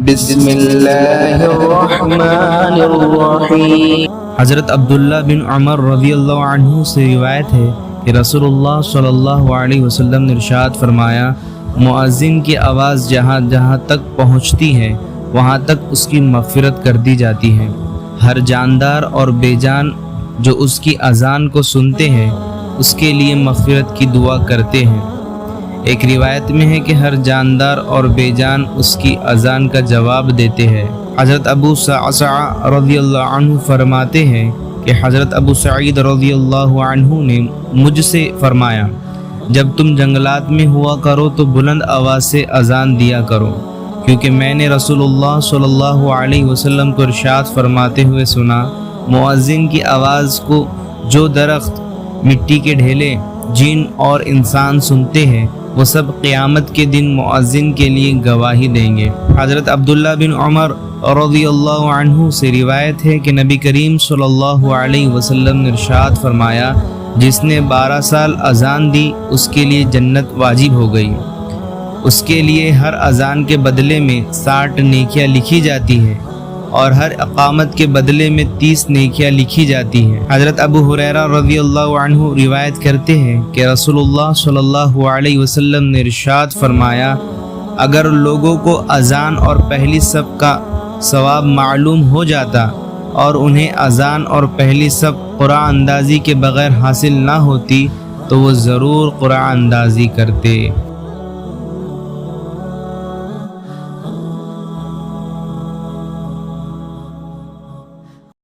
بسم اللہ الرحمن الرحیم۔ حضرت عبداللہ بن عمر رضی اللہ عنہ سے روایت ہے کہ رسول اللہ صلی اللہ علیہ وسلم نے ارشاد فرمایا، مؤذن کی آواز جہاں جہاں تک پہنچتی ہے وہاں تک اس کی مغفرت کر دی جاتی ہے۔ ہر جاندار اور بے جان جو اس کی اذان کو سنتے ہیں اس کے لیے مغفرت کی دعا کرتے ہیں۔ ایک روایت میں ہے کہ ہر جاندار اور بے جان اس کی اذان کا جواب دیتے ہیں۔ حضرت ابو صعصع رضی اللہ عنہ فرماتے ہیں کہ حضرت ابو سعید رضی اللہ عنہ نے مجھ سے فرمایا، جب تم جنگلات میں ہوا کرو تو بلند آواز سے اذان دیا کرو، کیونکہ میں نے رسول اللہ صلی اللہ علیہ وسلم کو ارشاد فرماتے ہوئے سنا، مؤذن کی آواز کو جو درخت، مٹی کے ڈھیلے، جن اور انسان سنتے ہیں وہ سب قیامت کے دن مؤذن کے لیے گواہی دیں گے۔ حضرت عبداللہ بن عمر رضی اللہ عنہ سے روایت ہے کہ نبی کریم صلی اللہ علیہ وسلم نے ارشاد فرمایا، جس نے 12 سال اذان دی اس کے لیے جنت واجب ہو گئی۔ اس کے لیے ہر اذان کے بدلے میں 60 نیکیاں لکھی جاتی ہیں اور ہر اقامت کے بدلے میں 30 نیکیاں لکھی جاتی ہیں۔ حضرت ابو ہریرہ رضی اللہ عنہ روایت کرتے ہیں کہ رسول اللہ صلی اللہ علیہ وسلم نے ارشاد فرمایا، اگر لوگوں کو اذان اور پہلی صف کا ثواب معلوم ہو جاتا اور انہیں اذان اور پہلی صف قرآن اندازی کے بغیر حاصل نہ ہوتی تو وہ ضرور قرآن اندازی کرتے۔